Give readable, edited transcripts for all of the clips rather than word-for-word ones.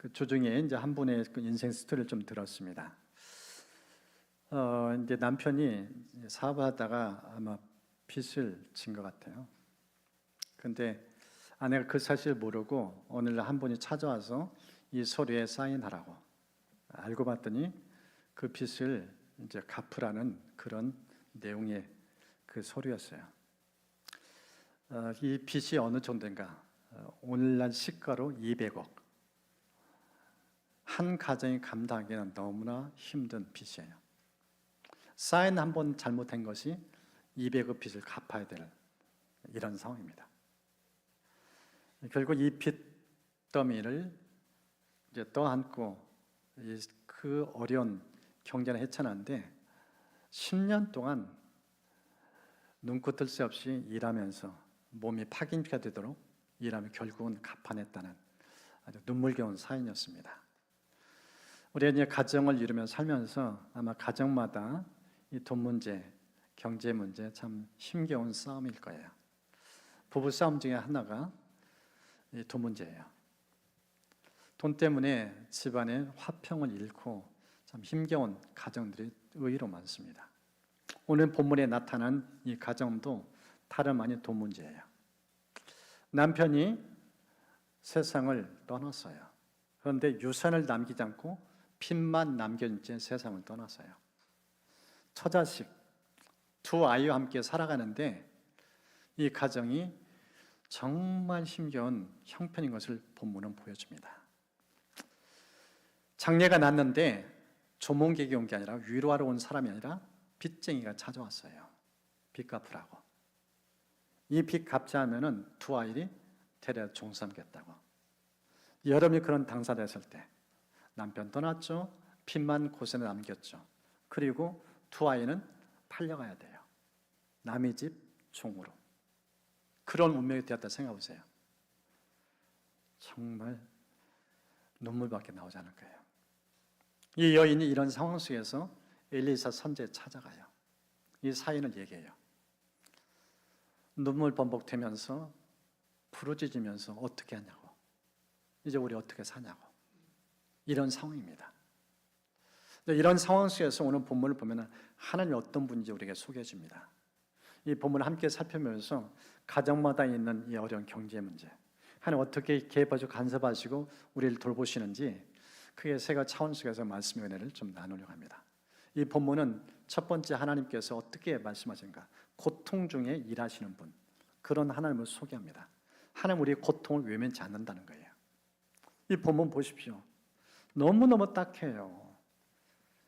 그 주중에 이제 한 분의 그 인생 스토리를 좀 들었습니다. 이제 남편이 사업하다가 아마 빚을 진 것 같아요. 근데 아내가 그 사실을 모르고 어느 날 한 분이 찾아와서 이 서류에 사인하라고. 알고 봤더니 그 빚을 이제 갚으라는 그런 내용의 그 서류였어요. 이 빚이 어느 정도인가? 오늘날 시가로 200억. 한 가정이 감당하기는 너무나 힘든 빚이에요. 사인 한 번 잘못한 것이 200억 빚을 갚아야 될 이런 상황입니다. 결국 이 빚더미를 이제 떠안고 그 어려운 경제를 헤쳐나는데 10년 동안 눈코 뜰 새 없이 일하면서 몸이 파김치가 되도록 일하며 결국은 갚아냈다는 아주 눈물겨운 사연이었습니다. 우리가 이제 가정을 이루며 살면서 아마 가정마다 이 돈 문제, 경제 문제 참 힘겨운 싸움일 거예요. 부부 싸움 중에 하나가 이 돈 문제예요. 돈 때문에 집안의 화평을 잃고 참 힘겨운 가정들이 의외로 많습니다. 오늘 본문에 나타난 이 가정도 다름 아닌 돈 문제예요. 남편이 세상을 떠났어요. 그런데 유산을 남기지 않고 빚만 남겨진 채 세상을 떠났어요. 처자식, 두 아이와 함께 살아가는데 이 가정이 정말 힘겨운 형편인 것을 본문은 보여줍니다. 장례가 났는데 조문객이 온 게 아니라 위로하러 온 사람이 아니라 빚쟁이가 찾아왔어요. 빚 갚으라고. 이 빚 갚지 않으면 두 아이를 데려 종 삼겠다고. 여러분이 그런 당사자였을 때 남편 떠났죠. 빚만 고스란히 남겼죠. 그리고 두 아이는 팔려가야 돼요. 남의 집 종으로. 그런 운명이 되었다 생각해 보세요. 정말 눈물밖에 나오지 않을 거예요. 이 여인이 이런 상황 속에서 엘리사 선지자에 찾아가요. 이 사연을 얘기해요. 눈물 범벅되면서 부르짖으면서 어떻게 하냐고. 이제 우리 어떻게 사냐고. 이런 상황입니다. 이런 상황 속에서 오늘 본문을 보면 하나님이 어떤 분인지 우리에게 소개해 줍니다. 이 본문을 함께 살펴보면서 가정마다 있는 이 어려운 경제 문제, 하나님 어떻게 개입하시고 간섭하시고 우리를 돌보시는지 크게 세 가지 차원 속에서 말씀의 은혜를 좀 나누려고 합니다. 이 본문은 첫 번째 하나님께서 어떻게 말씀하신가, 고통 중에 일하시는 분, 그런 하나님을 소개합니다. 하나님 우리의 고통을 외면치 않는다는 거예요. 이 본문 보십시오. 너무너무 딱해요.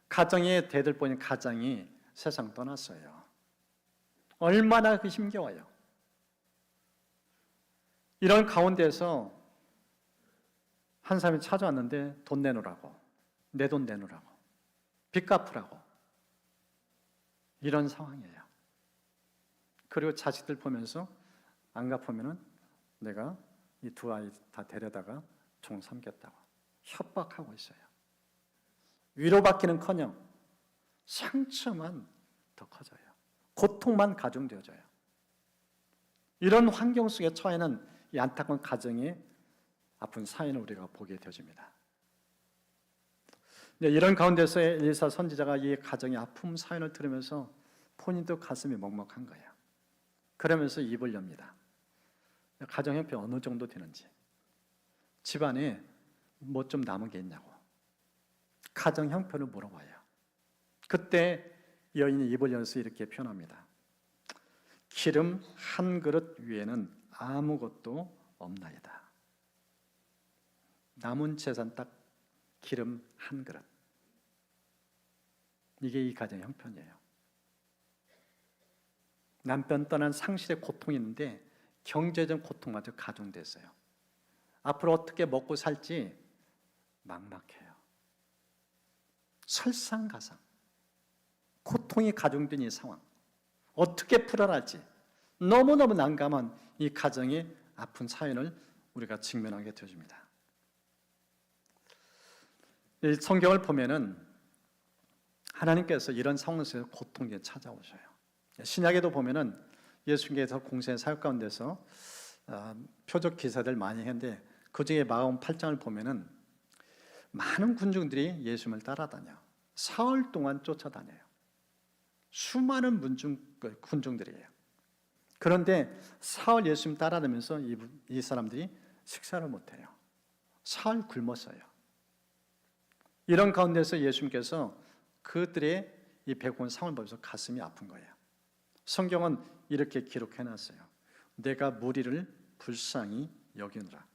가정의 대들보인 가장이 세상 떠났어요. 얼마나 힘겨워요. 이런 가운데서 한 사람이 찾아왔는데 돈 내놓으라고, 내 돈 내놓으라고, 빚 갚으라고, 이런 상황이에요. 그리고 자식들 보면서 안 갚으면 내가 이 두 아이 다 데려다가 종 삼겠다고 협박하고 있어요. 위로받기는커녕 상처만 더 커져요. 고통만 가중되어져요. 이런 환경 속에 처해는 이 안타까운 가정의 아픈 사연을 우리가 보게 되어집니다. 이런 가운데서 엘리사 선지자가 이 가정의 아픔 사연을 들으면서 본인도 가슴이 먹먹한 거예요. 그러면서 입을 엽니다. 가정 형편 어느 정도 되는지, 집안에 뭐 좀 남은 게 있냐고 가정 형편을 물어봐요. 그때 여인이 입을 열어서 이렇게 표현합니다. 기름 한 그릇 위에는 아무것도 없나이다. 남은 재산 딱 기름 한 그릇. 이게 이 가정 형편이에요. 남편 떠난 상실의 고통이 있는데 경제적 고통마저 가중됐어요. 앞으로 어떻게 먹고 살지 막막해요. 설상가상. 고통이 가중된 이 상황. 어떻게 풀어날지 너무너무 난감한 이 가정의 아픈 사연을 우리가 직면하게 되어집니다. 이 성경을 보면은 하나님께서 이런 상황에서 고통에 찾아오셔요. 신약에도 보면은 예수님께서 공생의 사역 가운데서 표적 기사들 많이 했는데 그 중에 마가복음 8장을 보면은 많은 군중들이 예수님을 따라다녀. 사흘 동안 쫓아다녀요. 수많은 군중들이에요. 그런데 사흘 예수님 따라다니면서 이 사람들이 식사를 못해요. 사흘 굶었어요. 이런 가운데서 예수님께서 그들의 이 배고픈 상황을 보면서 가슴이 아픈 거예요. 성경은 이렇게 기록해놨어요. 내가 무리를 불쌍히 여기느라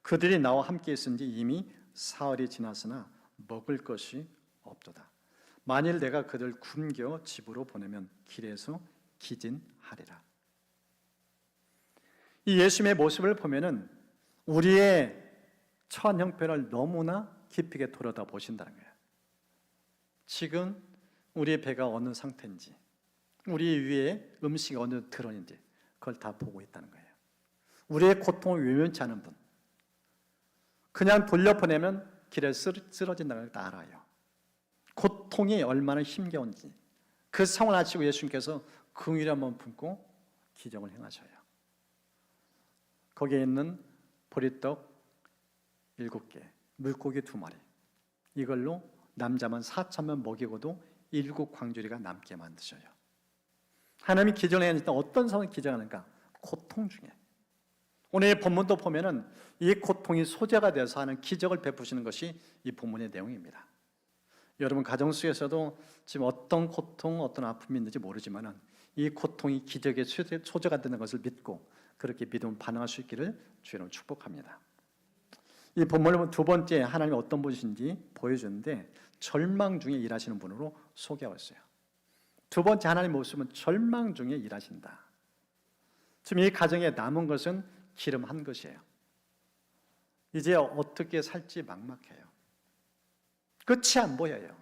그들이 나와 함께 있은지 이미 사흘이 지났으나 먹을 것이 없도다. 만일 내가 그들 굶겨 집으로 보내면 길에서 기진하리라. 이 예수님의 모습을 보면은 우리의 처한 형편을 너무나 깊게 돌아다 보신다는 거예요. 지금 우리의 배가 어느 상태인지, 우리 위에 음식이 어느 드러인지 그걸 다 보고 있다는 거예요. 우리의 고통을 외면치 않은 분, 그냥 돌려보내면 길에 쓰러진다는 걸 다 알아요. 고통이 얼마나 힘겨운지 그 상황을 아시고 예수님께서 긍휼히 한번 품고 기적을 행하셔요. 거기에 있는 보리떡 7개, 물고기 2마리, 이걸로 남자만 4,000명 먹이고도 7 광주리가 남게 만드셔요. 하나님이 기적을 행하실 때 어떤 상황에 기적하는가? 고통 중에. 오늘 본문도 보면은 이 고통이 소재가 되어서 하는 기적을 베푸시는 것이 이 본문의 내용입니다. 여러분 가정 속에서도 지금 어떤 고통, 어떤 아픔이 있는지 모르지만은 이 고통이 기적의 소재가 되는 것을 믿고 그렇게 믿음 반응할 수 있기를 주님으로 축복합니다. 이 본문을 보면 두 번째 하나님이 어떤 분이신지 보여주는데 절망 중에 일하시는 분으로 소개하고 있어요. 두 번째 하나님 모습은 절망 중에 일하신다. 지금 이 가정에 남은 것은 기름 한 것이에요. 이제 어떻게 살지 막막해요. 끝이 안 보여요.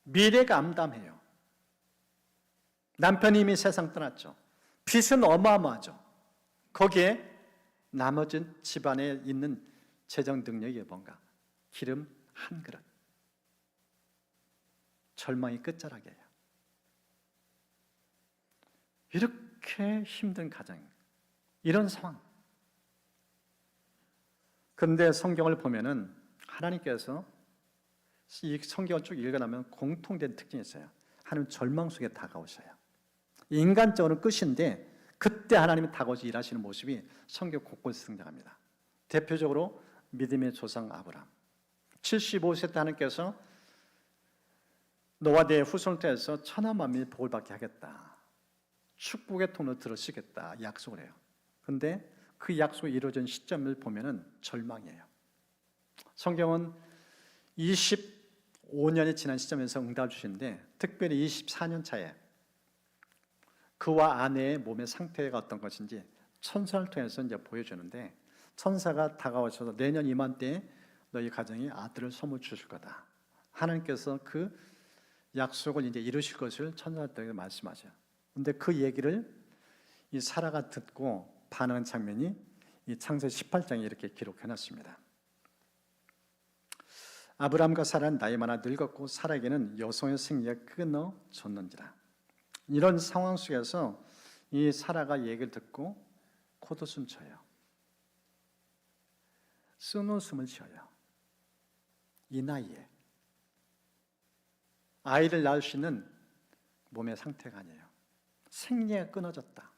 미래가 암담해요. 남편이 이미 세상 떠났죠. 빚은 어마어마하죠. 거기에 나머지 집안에 있는 재정 능력이 뭔가? 기름 한 그릇. 절망이 끝자락이에요. 이렇게 힘든 가정, 이런 상황. 그런데 성경을 보면은 하나님께서 이 성경을 쭉 읽어나면 공통된 특징이 있어요. 하나님 절망 속에 다가오셔요. 인간적으로는 끝인데 그때 하나님이 다가오셔 일하시는 모습이 성경 곳곳에 등장합니다. 대표적으로 믿음의 조상 아브라함. 75세 때 하나님께서 노아 네 후손을 통해서 천하 만민이 복을 받게 하겠다. 축복의 통로 들어시겠다 약속을 해요. 그런데 그 약속이 이루어진 시점을 보면은 절망이에요. 성경은 25년이 지난 시점에서 응답을 주시는데 특별히 24년 차에 그와 아내의 몸의 상태가 어떤 것인지 천사를 통해서 이제 보여주는데 천사가 다가오셔서 내년 이맘때에 너희 가정에 아들을 선물 주실 거다. 하나님께서 그 약속을 이제 이루실 것을 천사한테 말씀하셔요. 그런데 그 얘기를 이 사라가 듣고 반응한 장면이 이 창세기 18장에 이렇게 기록해놨습니다. 아브라함과 사라는 나이 많아 늙었고 사라에게는 여성의 생리가 끊어졌는지라. 이런 상황 속에서 이 사라가 얘기를 듣고 코웃음 쳐요. 쓴웃음을 쉬어요. 이 나이에 아이를 낳을 수 있는 몸의 상태가 아니에요. 생리가 끊어졌다.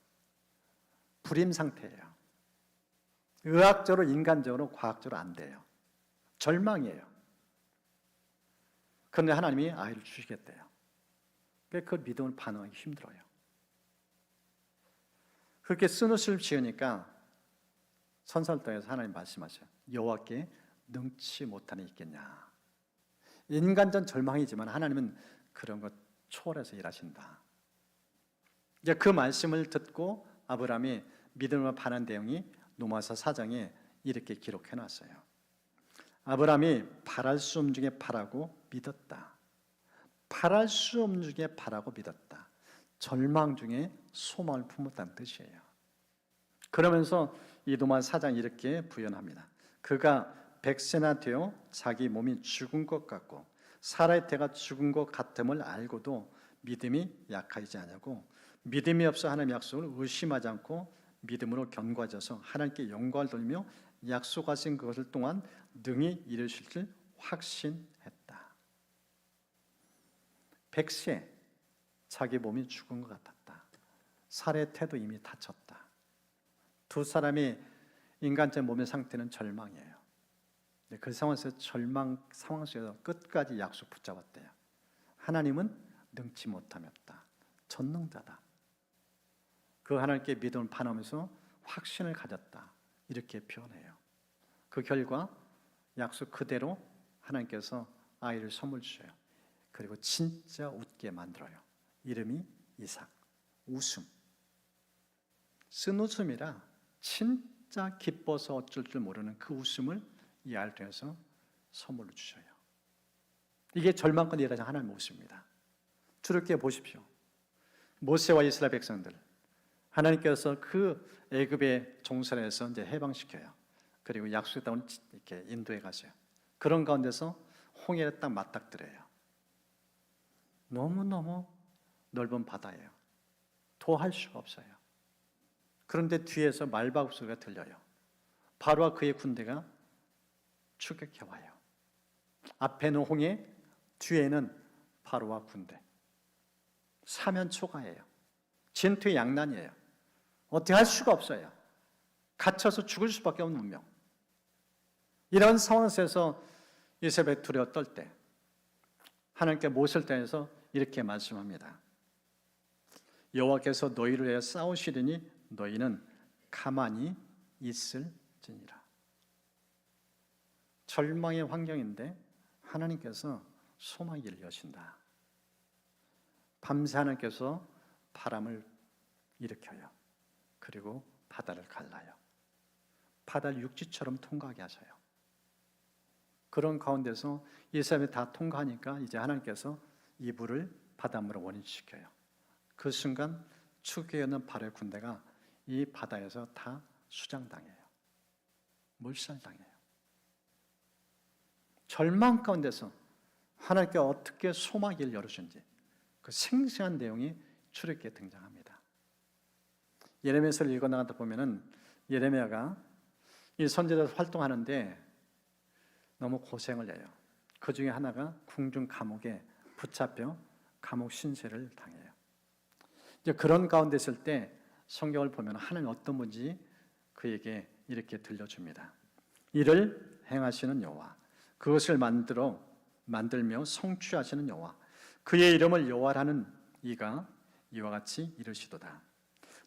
불임 상태예요. 의학적으로, 인간적으로, 과학적으로 안 돼요. 절망이에요. 그런데 하나님이 아이를 주시겠대요. 그 믿음을 반응하기 힘들어요. 그렇게 쓴웃을 지으니까 선사를 통해서 하나님 말씀하셔요. 여호와께 능치 못하는 있겠냐. 인간적 절망이지만 하나님은 그런 것 초월해서 일하신다. 이제 그 말씀을 듣고 아브라함이 믿음을 반한 내용이 로마서 4장에 이렇게 기록해놨어요. 아브라함이 바랄 수 없는 중에 바라고 믿었다. 바랄 수 없는 중에 바라고 믿었다. 절망 중에 소망을 품었다는 뜻이에요. 그러면서 이 로마서 4장 이렇게 부연합니다. 그가 100세나 되어 자기 몸이 죽은 것 같고 사라의 태가 죽은 것 같음을 알고도 믿음이 약하지 않냐고 믿음이 없어 하나님의 약속을 의심하지 않고 믿음으로 견고해져서 하나님께 영광을 돌리며 약속하신 것을 또한 능히 이루실 줄 확신했다. 100세 자기 몸이 죽은 것 같았다. 살의 태도 이미 다쳤다. 두 사람이 인간적 몸의 상태는 절망이에요. 그 상황에서 절망 상황 속에서 끝까지 약속 붙잡았대요. 하나님은 능치 못함이 없다. 전능자다. 그 하나님께 믿음을 반하면서 확신을 가졌다. 이렇게 표현해요. 그 결과 약속 그대로 하나님께서 아이를 선물 주셔요. 그리고 진짜 웃게 만들어요. 이름이 이삭. 웃음. 쓴 웃음이라 진짜 기뻐서 어쩔 줄 모르는 그 웃음을 이 아이를 통해서 선물로 주셔요. 이게 절망까지 일어나는 하나님의 웃음입니다. 주롭게 보십시오. 모세와 이스라엘 백성들, 하나님께서 그 애굽의 종살에서 이제 해방시켜요. 그리고 약속의 땅을 이렇게 인도해 가세요. 그런 가운데서 홍해를 딱 맞닥뜨려요. 너무너무 넓은 바다예요. 도할 수가 없어요. 그런데 뒤에서 말바굽 소리가 들려요. 바로와 그의 군대가 추격해 와요. 앞에는 홍해, 뒤에는 바로와 군대. 사면 초가예요. 진퇴 양난이에요. 어떻게 할 수가 없어요. 갇혀서 죽을 수밖에 없는 운명. 이런 상황에서 이세벨 두려워 떨 때 하나님께 모세를 통해서 이렇게 말씀합니다. 여호와께서 너희를 위해 싸우시리니 너희는 가만히 있을지니라. 절망의 환경인데 하나님께서 소망의 길을 여신다. 밤새 하나님께서 바람을 일으켜요. 그리고 바다를 갈라요. 바다를 육지처럼 통과하게 하셔요. 그런 가운데서 이 사람이 다 통과하니까 이제 하나님께서 이 물을 바닷물로 원위시켜요. 그 순간 추격하는 바로의 군대가 이 바다에서 다 수장당해요. 몰살당해요. 절망 가운데서 하나님께 어떻게 소망의 길을 열으신지 그 생생한 내용이 출애굽기에 등장합니다. 예레미야서를 읽어나가다 보면은 예레미야가 이 선지자로 활동하는데 너무 고생을 해요. 그 중에 하나가 궁중 감옥에 붙잡혀 감옥 신세를 당해요. 이제 그런 가운데 있을 때 성경을 보면 하나님 어떤 분인지 그에게 이렇게 들려줍니다. 이를 행하시는 여호와, 그것을 만들며 성취하시는 여호와, 그의 이름을 여호와라는 이가 이와 같이 이르시도다.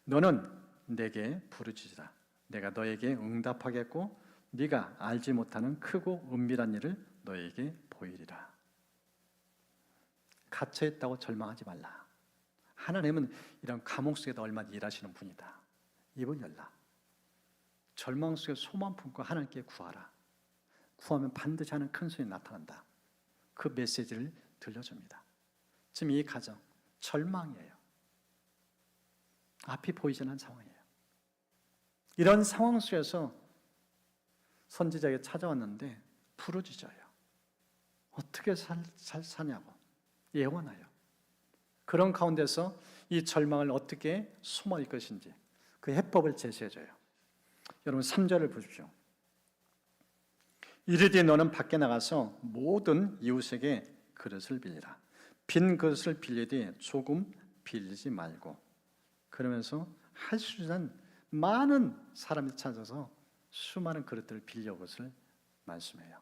너는 내게 부르짖으라. 내가 너에게 응답하겠고 네가 알지 못하는 크고 은밀한 일을 너에게 보이리라. 갇혀있다고 절망하지 말라. 하나님은 이런 감옥 속에도 얼마나 일하시는 분이다. 입을 열라. 절망 속에 소망 품고 하나님께 구하라. 구하면 반드시 하는 큰 손이 나타난다. 그 메시지를 들려줍니다. 지금 이 가정 절망이에요. 앞이 보이지 않는 상황이에요. 이런 상황 속에서 선지자에게 찾아왔는데 부르짖어요. 어떻게 사냐고 예원하여. 그런 가운데서 이 절망을 어떻게 소모할 것인지 그 해법을 제시해줘요. 여러분 3절을 보십시오. 이르되 너는 밖에 나가서 모든 이웃에게 그릇을 빌리라. 빈 그릇을 빌리되 조금 빌리지 말고. 그러면서 할 수 있는 많은 사람이 찾아서 수많은 그릇들을 빌려 것을 말씀해요.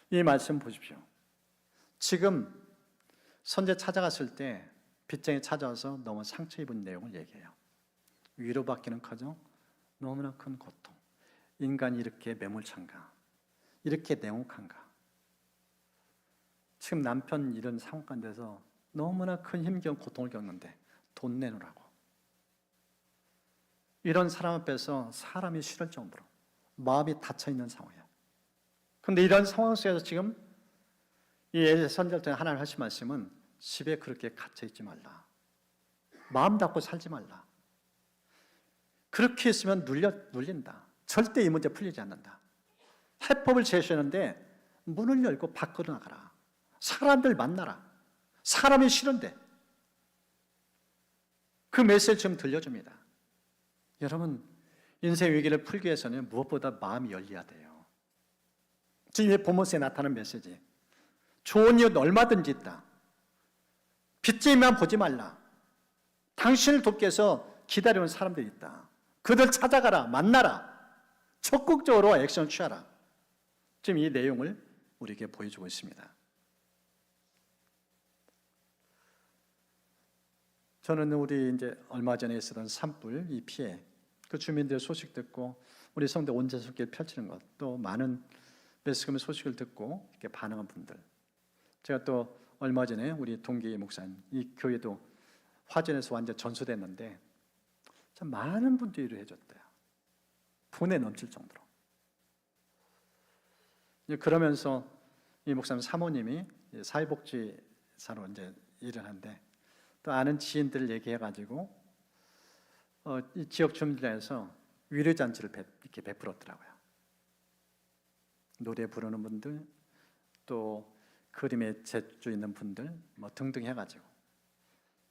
이 말씀 보십시오. 지금 선제 찾아갔을 때 빚쟁이 찾아와서 너무 상처 입은 내용을 얘기해요. 위로받기는커녕 너무나 큰 고통. 인간이 이렇게 매몰찬가? 이렇게 냉혹한가? 지금 남편 이런 상황 가운데서 너무나 큰 힘겨운 고통을 겪는데 돈 내놓으라고. 이런 사람 앞에서 사람이 싫을 정도로 마음이 닫혀있는 상황이에요. 그런데 이런 상황 속에서 지금 이 선지자 중에 하나님 하신 말씀은 집에 그렇게 갇혀있지 말라. 마음 닫고 살지 말라. 그렇게 있으면 눌린다. 절대 이 문제 풀리지 않는다. 해법을 제시하는데 문을 열고 밖으로 나가라. 사람들 만나라. 사람이 싫은데 그 메시지를 지금 들려줍니다. 여러분 인생 위기를 풀기 위해서는 무엇보다 마음이 열려야 돼요. 지금 이 본문에 나타나는 메시지. 좋은 이웃 얼마든지 있다. 빚쟁이만 보지 말라. 당신을 돕기 위해서 기다리는 사람들이 있다. 그들 찾아가라. 만나라. 적극적으로 액션을 취하라. 지금 이 내용을 우리에게 보여주고 있습니다. 저는 우리 이제 얼마 전에 있었던 산불 이 피해 그 주민들의 소식 듣고 우리 성대 온전수길 펼치는 것, 또 많은 매스컴의 소식을 듣고 이렇게 반응한 분들, 제가 또 얼마 전에 우리 동기 목사님 이 교회도 화전에서 완전 전소됐는데 참 많은 분들이 일을 해줬대요. 분에 넘칠 정도로. 그러면서 이 목사님 사모님이 사회복지사로 이제 일을 하는데 또 아는 지인들을 얘기해가지고 이 지역 주민들에서 위로잔치를 이렇게 베풀었더라고요. 노래 부르는 분들, 또 그림에 재주 있는 분들, 뭐 등등 해가지고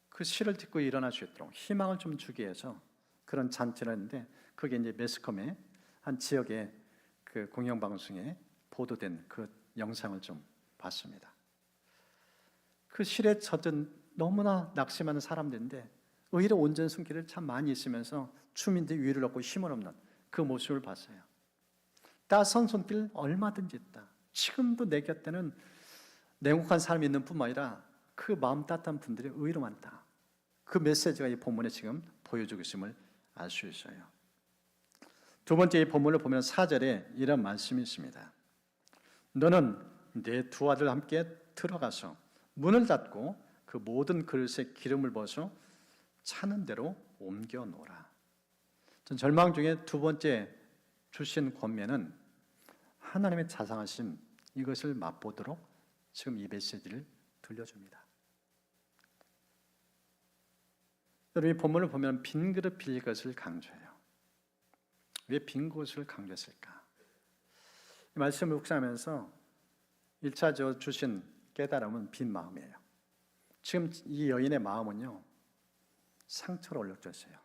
그 시를 듣고 일어날 수 있도록 희망을 좀 주기 위해서 그런 잔치를 했는데 그게 이제 매스컴의 한 지역의 그 공영방송에 보도된 그 영상을 좀 봤습니다. 그 실에 젖은 너무나 낙심하는 사람들인데 오히려 온전 숨기를 참 많이 있으면서 주민들이 위로를 얻고 힘을 얻는 그 모습을 봤어요. 따스한 손길 얼마든지 있다. 지금도 내 곁에는 냉혹한 사람이 있는 뿐만 아니라 그 마음 따뜻한 분들이 의외로 많다. 그 메시지가 이 본문에 지금 보여주고 있음을 알 수 있어요. 두 번째 이 본문을 보면 4절에 이런 말씀이 있습니다. 너는 내 두 아들과 함께 들어가서 문을 닫고 그 모든 그릇에 기름을 부어서 차는 대로 옮겨 놓으라. 전 절망 중에 두 번째 주신 권면은 하나님의 자상하심, 이것을 맛보도록 지금 이 메시지를 들려줍니다. 여러분 이 본문을 보면 빈 그릇 빌릴 것을 강조해요. 왜 빈 그릇을 강조했을까? 이 말씀을 묵상하면서 1차적으로 주신 깨달음은 빈 마음이에요. 지금 이 여인의 마음은요, 상처로 얼룩져 있어요.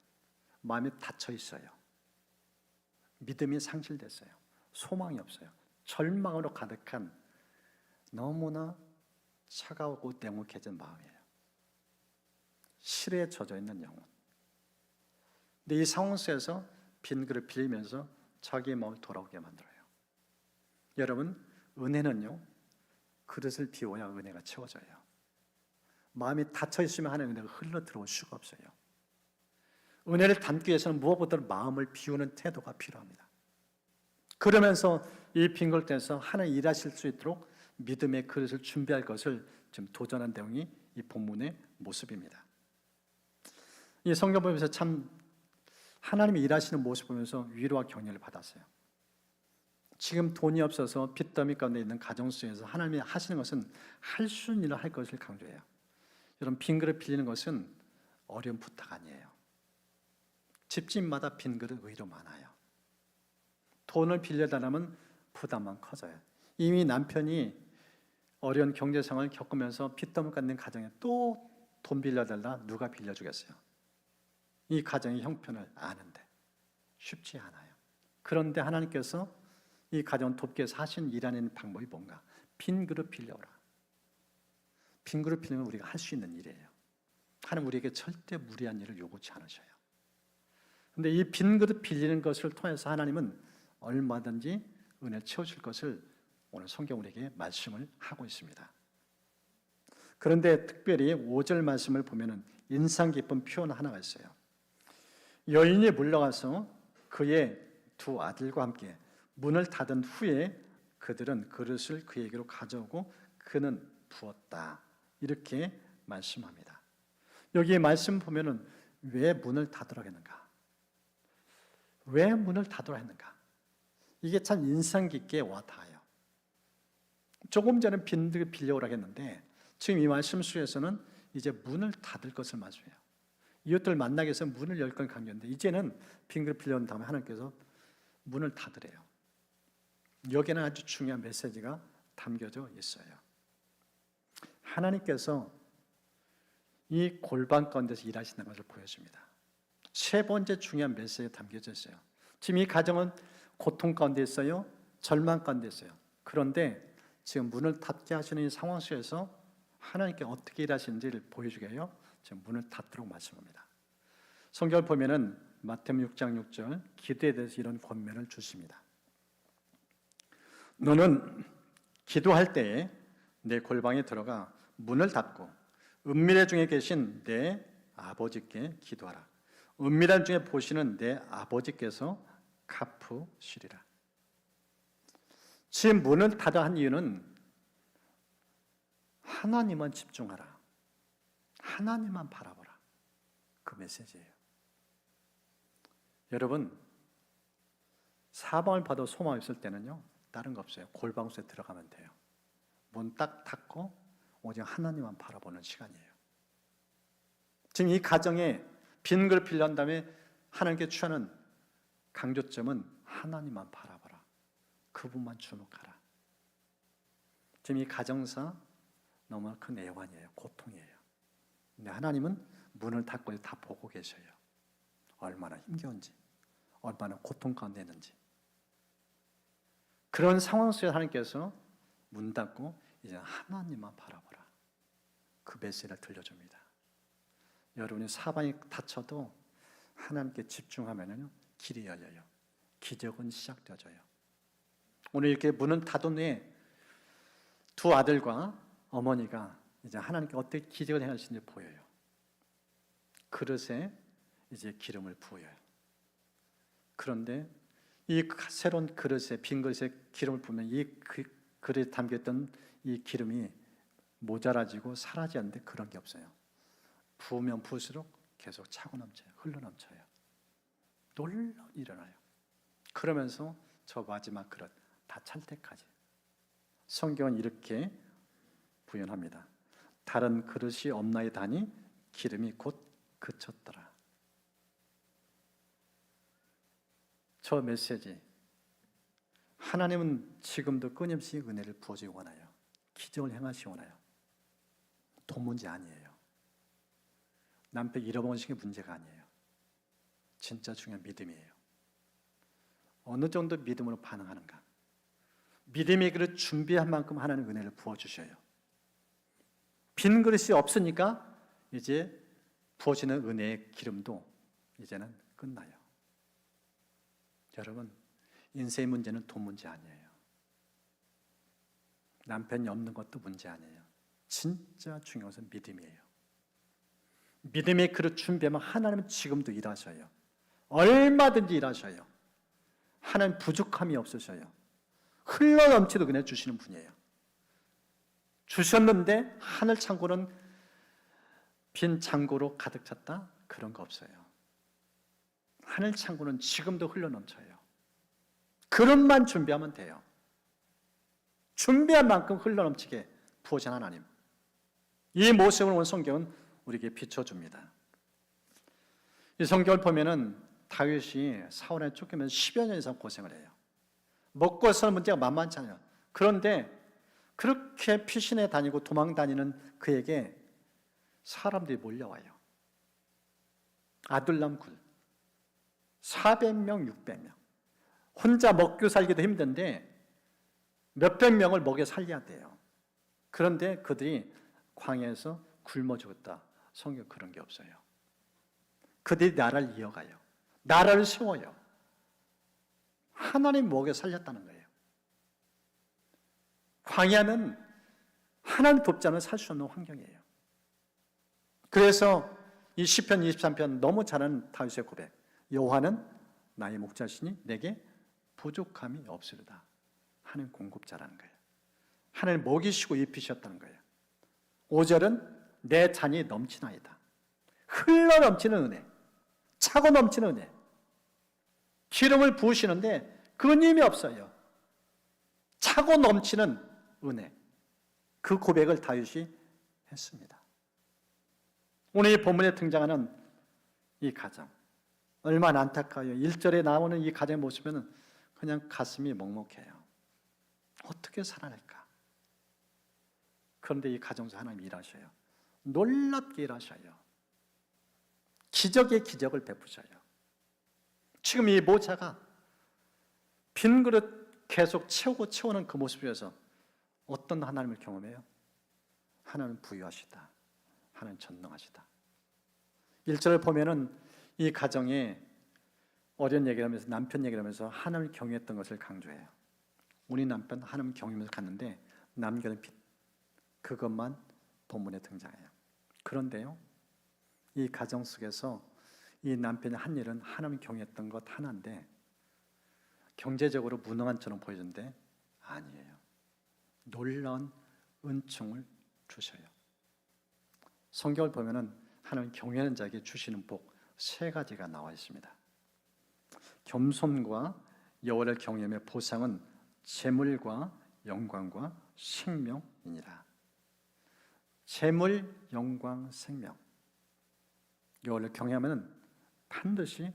마음이 닫혀 있어요. 믿음이 상실됐어요. 소망이 없어요. 절망으로 가득한 너무나 차가우고 냉혹해진 마음이에요. 실에 젖어 있는 영혼. 근데 이 상황 속에서 빈 그릇 빌리면서 자기의 마음을 돌아오게 만들어요. 여러분, 은혜는요, 그릇을 비워야 은혜가 채워져요. 마음이 닫혀 있으면 하나님의 은혜가 흘러 들어올 수가 없어요. 은혜를 담기 위해서는 무엇보다도 마음을 비우는 태도가 필요합니다. 그러면서 이 빈 그릇에서 하나님 일하실 수 있도록 믿음의 그릇을 준비할 것을 지금 도전한 내용이 이 본문의 모습입니다. 이 성경 보면서 참 하나님이 일하시는 모습 보면서 위로와 격려를 받았어요. 지금 돈이 없어서 빚더미 가운데 있는 가정 속에서 하나님이 하시는 것은 할 수 있는 일을 할 것을 강조해요. 여러분 빈 그릇 빌리는 것은 어려운 부탁 아니에요. 집집마다 빈 그릇 의외로 많아요. 돈을 빌려달라면 부담만 커져요. 이미 남편이 어려운 경제 상황을 겪으면서 빚더미 갖는 가정에 또 돈 빌려달라 누가 빌려주겠어요? 이 가정의 형편을 아는데 쉽지 않아요. 그런데 하나님께서 이 가정을 돕기 위해서 하신 일하는 방법이 뭔가? 빈 그릇 빌려오라. 빈 그릇 빌리면 우리가 할 수 있는 일이에요. 하나님 우리에게 절대 무리한 일을 요구치 않으셔요. 그런데 이 빈 그릇 빌리는 것을 통해서 하나님은 얼마든지 은혜를 채우실 것을 오늘 성경 우리에게 말씀을 하고 있습니다. 그런데 특별히 5절 말씀을 보면 인상 깊은 표현 하나가 있어요. 여인이 물러가서 그의 두 아들과 함께 문을 닫은 후에 그들은 그릇을 그에게로 가져오고 그는 부었다. 이렇게 말씀합니다. 여기 말씀 보면은 왜 문을 닫으라 했는가? 왜 문을 닫으라 했는가? 이게 참 인상 깊게 와닿아요. 조금 전에 빈 그릇 빌려오라 했는데 지금 이 말씀 속에서는 이제 문을 닫을 것을 말씀해요. 이웃들 만나기 위해서 문을 열 건 강조했는데 이제는 빈 그릇 빌려온 다음에 하나님께서 문을 닫으래요. 여기에는 아주 중요한 메시지가 담겨져 있어요. 하나님께서 이 골방 가운데서 일하시는 것을 보여줍니다. 세 번째 중요한 메시지가 담겨져 있어요. 지금 이 가정은 고통 가운데 있어요. 절망 가운데 있어요. 그런데 지금 문을 닫게 하시는 이 상황 속에서 하나님께 어떻게 일하시는지를 보여주게 해요. 지금 문을 닫도록 말씀합니다. 성경을 보면은 마태복음 6장 6절 기도에 대해서 이런 권면을 주십니다. 너는 기도할 때에 내 골방에 들어가 문을 닫고 은밀한 중에 계신 내 아버지께 기도하라. 은밀한 중에 보시는 내 아버지께서 갚으시리라. 지금 문을 닫아 한 이유는 하나님만 집중하라. 하나님만 바라보라. 그 메시지예요. 여러분, 사방을 봐도 소망이 없을 때는요, 다른 거 없어요. 골방 속에 들어가면 돼요. 문 딱 닫고 오직 하나님만 바라보는 시간이에요. 지금 이 가정에 빈 그릇 빌려한 다음에 하나님께 취하는 강조점은 하나님만 바라보라. 그분만 주목하라. 지금 이 가정사 너무 큰 애환이에요. 고통이에요. 근데 하나님은 문을 닫고 다 보고 계셔요. 얼마나 힘겨운지, 얼마나 고통 가운데 있는지. 그런 상황 속에 하나님께서 문 닫고 이제 하나님만 바라보라. 그 메시지를 들려줍니다. 여러분이 사방이 닫혀도 하나님께 집중하면요, 길이 열려요. 기적은 시작되어져요. 오늘 이렇게 문은 닫은 후에 두 아들과 어머니가 이제 하나님께 어떻게 기적을 행하시는지 보여요. 그릇에 이제 기름을 부어요. 그런데 이 새로운 그릇에, 빈 그릇에 기름을 부으면 이 그릇에 담겼던 이 기름이 모자라지고 사라지는데 그런 게 없어요. 부으면 부을수록 계속 차고 넘쳐요. 흘러 넘쳐요. 놀라운 일어나요. 그러면서 저 마지막 그릇 다 찰 때까지. 성경은 이렇게 부연합니다. 다른 그릇이 없나이다니 기름이 곧 그쳤더라. 저 메시지, 하나님은 지금도 끊임없이 은혜를 부어주기 원해요. 기적을 행하시기 원해요. 돈 문제 아니에요. 남편 잃어버리신 게 문제가 아니에요. 진짜 중요한 믿음이에요. 어느 정도 믿음으로 반응하는가. 믿음의 그릇 준비한 만큼 하나님 은혜를 부어주셔요. 빈 그릇이 없으니까 이제 부어지는 은혜의 기름도 이제는 끝나요. 여러분, 인생의 문제는 돈 문제 아니에요. 남편이 없는 것도 문제 아니에요. 진짜 중요한 것은 믿음이에요. 믿음의 그릇 준비하면 하나님은 지금도 일하셔요. 얼마든지 일하셔요. 하나님 부족함이 없으셔요. 흘러넘치도 그냥 주시는 분이에요. 주셨는데 하늘 창고는 빈 창고로 가득 찼다? 그런 거 없어요. 하늘 창고는 지금도 흘러넘쳐요. 그릇만 준비하면 돼요. 준비한 만큼 흘러넘치게 부어진 하나님. 이 모습을 오늘 성경은 우리에게 비춰줍니다. 이 성경을 보면은 다윗이 사울에 쫓기면서 10여 년 이상 고생을 해요. 먹고 사는 문제가 만만치 않아요. 그런데 그렇게 피신해 다니고 도망 다니는 그에게 사람들이 몰려와요. 아둘람굴 400명, 600명. 혼자 먹고 살기도 힘든데 몇백 명을 먹여 살려야 돼요. 그런데 그들이 광야에서 굶어 죽었다. 성경 그런 게 없어요. 그들이 나라를 이어가요. 나라를 세워요. 하나님 먹여 살렸다는 거예요. 광야는 하나님 돕지 않으면 살 수 없는 환경이에요. 그래서 이 시편 23편 너무 잘하는 다윗의 고백. 여호와는 나의 목자시니 내게 부족함이 없으리다. 하나님 공급자라는 거예요. 하나님 먹이시고 입히셨다는 거예요. 5절은 내 잔이 넘치나이다. 흘러 넘치는 은혜, 차고 넘치는 은혜. 기름을 부으시는데 끊임이 없어요. 차고 넘치는 은혜. 그 고백을 다윗이 했습니다. 오늘 이 본문에 등장하는 이 가정, 얼마나 안타까워요. 1절에 나오는 이 가정의 모습은 그냥 가슴이 먹먹해요. 어떻게 살아낼까? 그런데 이 가정에서 하나님 일하셔요. 놀랍게 일하셔요. 기적의 기적을 베푸셔요. 지금 이 모자가 빈 그릇 계속 채우는 그 모습 속에서 어떤 하나님을 경험해요? 하나님은 부유하시다. 하나님 전능하시다. 1절을 보면은 이 가정에 어려운 얘기를 하면서 남편 얘기를 하면서 하나님을 경외했던 것을 강조해요. 우리 남편 하나님 경외하면서 갔는데 남겨둔 빚, 그것만 본문에 등장해요. 그런데요, 이 가정 속에서 이 남편이 한 일은 하나님 경외했던 것 하나인데 경제적으로 무능한처럼 보여지는데 아니에요. 놀라운 은총을 주셔요. 성경을 보면은 하나님 경외하는 자에게 주시는 복 3가지가 나와 있습니다. 겸손과 여호와를 경외함의 보상은 재물과 영광과 생명이니라. 재물, 영광, 생명. 여호와를 경외하면 반드시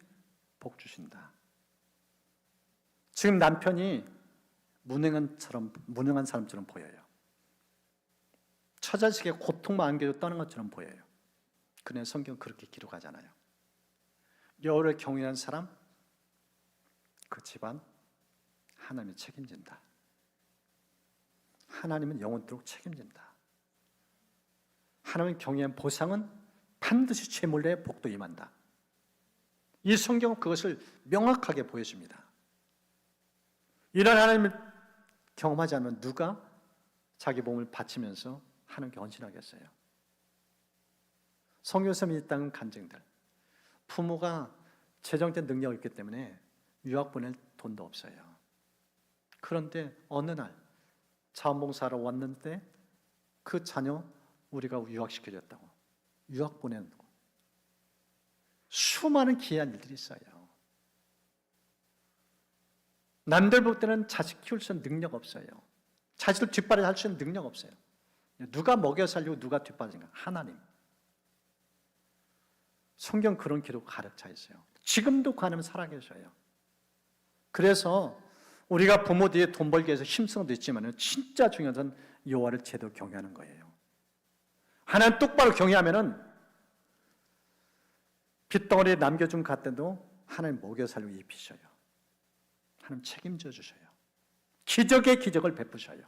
복 주신다. 지금 남편이 무능한 사람처럼 보여요. 처자식의 고통만 안겨도 떠는 것처럼 보여요. 그런데 성경 그렇게 기록하잖아요. 여호와를 경외하는 사람, 그 집안 하나님이 책임진다. 하나님은 영원토록 책임진다. 하나님을 경외한 보상은 반드시 재물의 복도 임한다. 이 성경은 그것을 명확하게 보여줍니다. 이런 하나님을 경험하지 않으면 누가 자기 몸을 바치면서 하나님께 헌신하겠어요? 선교사님이 이 땅은 간증들, 부모가 재정적 능력이 있기 때문에 유학 보낼 돈도 없어요. 그런데 어느 날 자원봉사하러 왔는데 그 자녀 우리가 유학시켜줬다고 유학 보내는 거. 수많은 기이한 일들이 있어요. 남들 볼 때는 자식 키울 수 있는 능력 없어요. 자식을 뒷바라지 할 수 있는 능력 없어요. 누가 먹여 살리고 누가 뒷바라지인가? 하나님. 성경 그런 기록 가르쳐 있어요. 지금도 그 하나님 살아계셔요. 그래서 우리가 부모 뒤에 돈 벌기 위해서 힘쓰는 것도 있지만 진짜 중요한 건 여호와를 제대로 경외하는 거예요. 하나님 똑바로 경외하면은 빚덩어리에 남겨준 갓대도 하나님 먹여 살리고 입히셔요. 하나님 책임져 주셔요. 기적의 기적을 베푸셔요.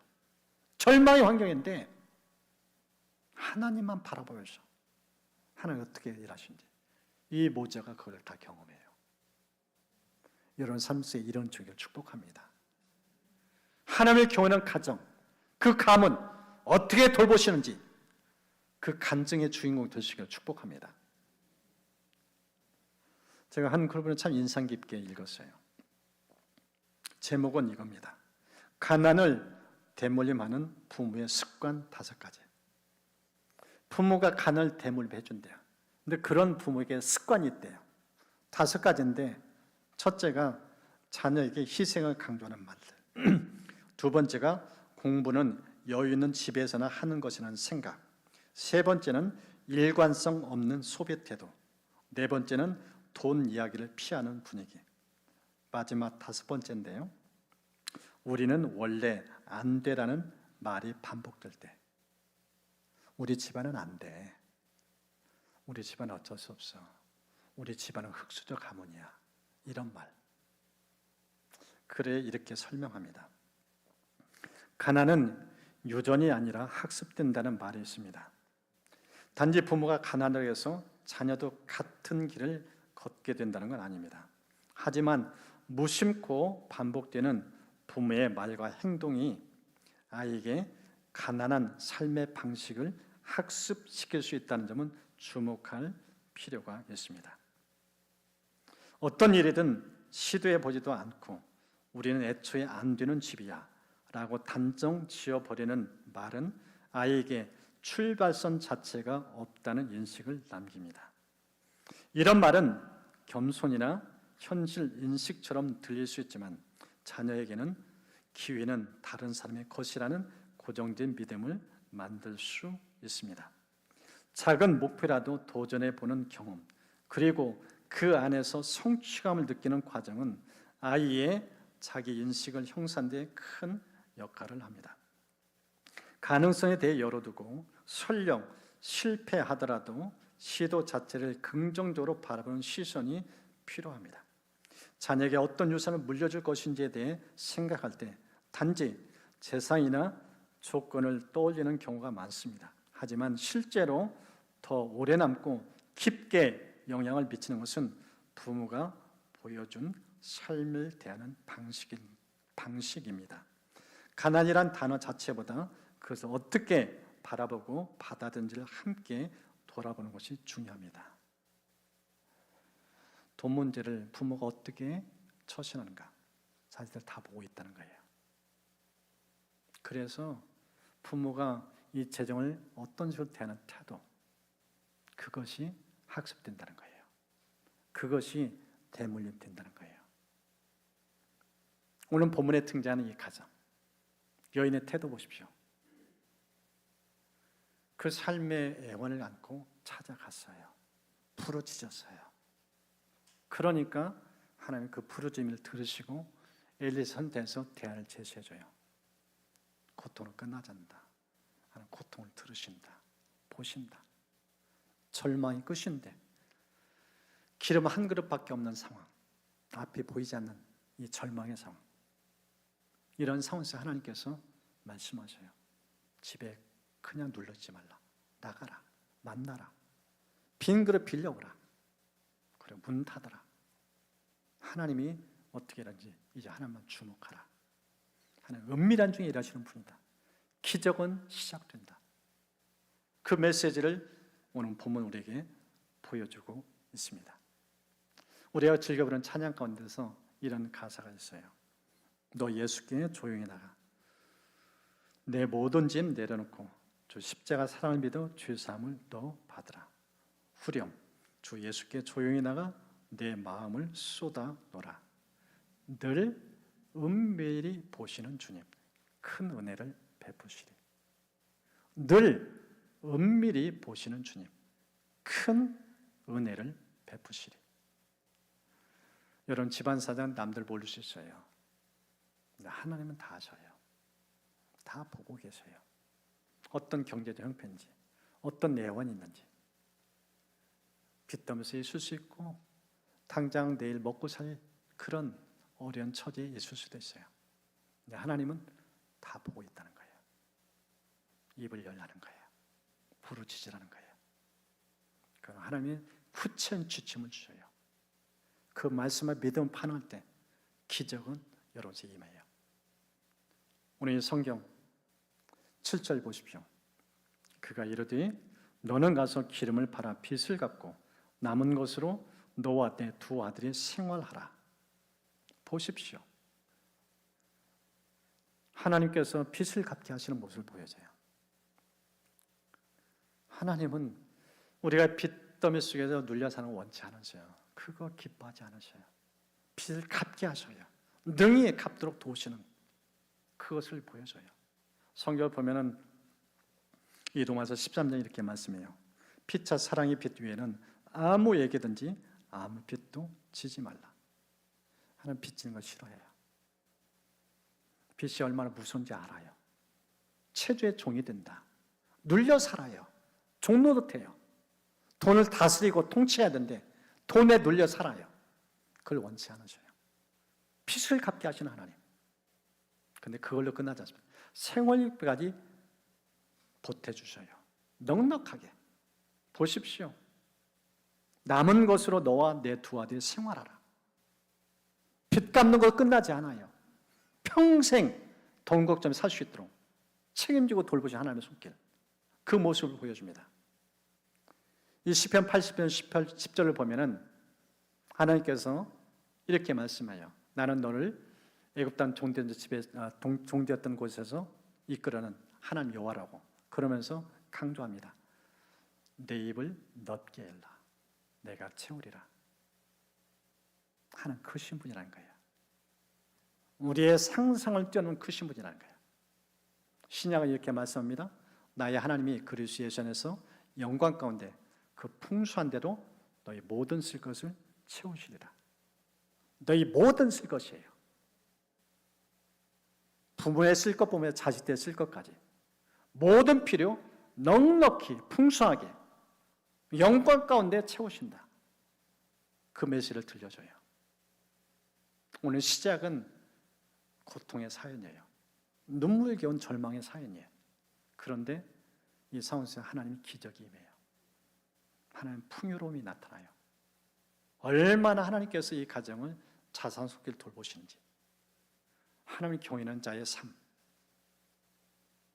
절망의 환경인데 하나님만 바라보면서 하나님 어떻게 일하시는지 이 모자가 그걸 다 경험해요. 여러분 삶 속에 이런 주기를 축복합니다. 하나님을 경외하는 가정, 그 가문 어떻게 돌보시는지 그 간증의 주인공 되시기를 축복합니다. 제가 한 글을 참 인상 깊게 읽었어요. 제목은 이겁니다. 가난을 대물림하는 부모의 습관 5가지. 부모가 가난을 대물림해준대요. 근데 그런 부모에게 습관이 있대요. 5가지인데 첫째가 자녀에게 희생을 강조하는 말들. 2번째가 공부는 여유 있는 집에서나 하는 것이라는 생각. 3번째는 일관성 없는 소비 태도. 4번째는 돈 이야기를 피하는 분위기. 마지막 5번째인데요. 우리는 원래 안 되라는 말이 반복될 때 우리 집안은 안 돼. 우리 집안은 어쩔 수 없어. 우리 집안은 흙수저 가문이야. 이런 말. 그래 이렇게 설명합니다. 가난은 유전이 아니라 학습된다는 말이 있습니다. 단지 부모가 가난을 해서 자녀도 같은 길을 걷게 된다는 건 아닙니다. 하지만 무심코 반복되는 부모의 말과 행동이 아이에게 가난한 삶의 방식을 학습시킬 수 있다는 점은 주목할 필요가 있습니다. 어떤 일이든 시도해 보지도 않고 우리는 애초에 안 되는 집이야 라고 단정 지어버리는 말은 아이에게 출발선 자체가 없다는 인식을 남깁니다. 이런 말은 겸손이나 현실 인식처럼 들릴 수 있지만 자녀에게는 기회는 다른 사람의 것이라는 고정된 믿음을 만들 수 있습니다. 작은 목표라도 도전해 보는 경험, 그리고 그 안에서 성취감을 느끼는 과정은 아이의 자기 인식을 형성하는 데 큰 역할을 합니다. 가능성에 대해 열어두고 설령 실패하더라도 시도 자체를 긍정적으로 바라보는 시선이 필요합니다. 자녀에게 어떤 유산을 물려줄 것인지에 대해 생각할 때 단지 재산이나 조건을 떠올리는 경우가 많습니다. 하지만 실제로 더 오래 남고 깊게 영향을 미치는 것은 부모가 보여준 삶을 대하는 방식입니다. 가난이란 단어 자체보다 그것을 어떻게 바라보고 받아들인지를 함께 돌아보는 것이 중요합니다. 돈 문제를 부모가 어떻게 처신하는가 자기들 다 보고 있다는 거예요. 그래서 부모가 이 재정을 어떤 식으로 대하는 태도, 그것이 학습된다는 거예요. 그것이 대물림된다는 거예요. 오늘 본문에 등장하는 이 가정, 여인의 태도 보십시오. 그 삶의 애원을 안고 찾아갔어요. 부르짖었어요. 그러니까 하나님 그 부르짖음을 들으시고 엘리 선대에서 대안을 제시해줘요. 고통은 끝나지 않는다. 하나님 고통을 들으신다. 보신다. 절망이 끝인데 기름 한 그릇밖에 없는 상황, 앞이 보이지 않는 이 절망의 상황, 이런 상황에서 하나님께서 말씀하셔요. 집에 그냥 눌러있지 말라. 나가라. 만나라. 빈 그릇 빌려오라. 그리고 문 닫아라. 하나님이 어떻게 하는지 이제 하나님만 주목하라. 하나님 은밀한 중에 일하시는 분이다. 기적은 시작된다. 그 메시지를 오늘 본문 우리에게 보여주고 있습니다. 우리가 즐겨부르는 찬양 가운데서 이런 가사가 있어요. 너 예수께 조용히 나가. 내 모든 짐 내려놓고 주 십자가 사랑을 믿어 주의 사함을 너 받으라. 후렴 주 예수께 조용히 나가 내 마음을 쏟아 놓으라. 늘 은밀히 보시는 주님 큰 은혜를 베푸시리. 늘 은밀히 보시는 주님 큰 은혜를 베푸시리. 여러분 집안 사장 남들 모를 수 있어요. 근데 하나님은 다 아셔요. 다 보고 계셔요. 어떤 경제적 형편인지, 어떤 내원이 있는지. 빚더미에서 있을 수 있고 당장 내일 먹고 살 그런 어려운 처지에 있을 수도 있어요. 근데 하나님은 다 보고 있다는 거예요. 입을 열라는 거예요. 부르짖으라는 거예요. 그럼 하나님이 후천 지침을 주셔요. 그 말씀을 믿음 반응할 때 기적은 여러분에게 임해요. 오늘 이 성경 7절 보십시오. 그가 이르되 너는 가서 기름을 팔아 빚을 갚고 남은 것으로 너와 내 두 아들이 생활하라. 보십시오. 하나님께서 빚을 갚게 하시는 모습을 보여줘요. 하나님은 우리가 빚더미 속에서 눌려 사는 거 원치 않으셔요. 그거 기뻐하지 않으셔요. 빚을 갚게 하셔요. 능히 갚도록 도우시는 그것을 보여줘요. 성경을 보면은 이 로마서 13장 이렇게 말씀해요. 피차 사랑의 빚 위에는 아무에게든지 아무 빚도 지지 말라. 하나님 빚 지는 걸 싫어해요. 빚이 얼마나 무서운지 알아요. 체주의 종이 된다. 눌려 살아요. 종노릇해요. 돈을 다스리고 통치해야 되는데 돈에 눌려 살아요. 그걸 원치 않으셔요. 빚을 갚게 하시는 하나님. 근데 그걸로 끝나지 않습니다. 생활비까지 보태주셔요. 넉넉하게. 보십시오. 남은 것으로 너와 내 두 아들이 생활하라. 빚 갚는 거 끝나지 않아요. 평생 돈 걱정에 살 수 있도록 책임지고 돌보신 하나님의 손길. 그 모습을 보여줍니다. 이 시편 80편 10절을 보면은 하나님께서 이렇게 말씀해요. 나는 너를 애굽 땅 종되었던 곳에서 이끌어낸 하나님 여호와라고. 그러면서 강조합니다. 내 입을 넓게 열라. 내가 채우리라. 하나님 크신 분이라는 거예요. 우리의 상상을 뛰어넘는 크신 분이라는 거예요. 신약은 이렇게 말씀합니다. 나의 하나님이 그리스도 예수 안에서 영광 가운데 그 풍수한 대로 너희 모든 쓸 것을 채우시리라. 너희 모든 쓸 것이에요. 부모에 쓸 것 보면 자식들에 쓸 것까지 모든 필요 넉넉히 풍성하게 영광 가운데 채우신다. 그 메시지를 들려줘요. 오늘 시작은 고통의 사연이에요. 눈물겨운 절망의 사연이에요. 그런데 이 상황 속에 하나님의 기적이 임해요. 하나님 풍요로움이 나타나요. 얼마나 하나님께서 이 가정을 자산속길 돌보시는지. 하나님 경외하는 자의 삶.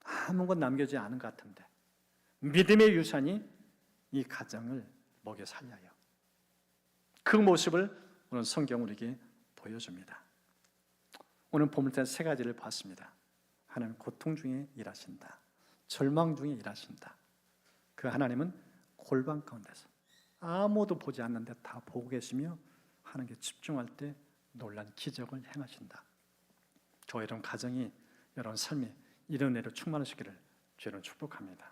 아무것 남겨지지 않은 것 같은데 믿음의 유산이 이 가정을 먹여 살려요. 그 모습을 오늘 성경 우리에게 보여줍니다. 오늘 본문에 세 가지를 봤습니다. 하나님 고통 중에 일하신다. 절망 중에 일하신다. 그 하나님은 골방 가운데서 아무도 보지 않는데 다 보고 계시며 하나님께 집중할 때 놀란 기적을 행하신다. 저와 여러분 가정이 여러분 삶이 이런 은혜로 충만하시기를 주로 축복합니다.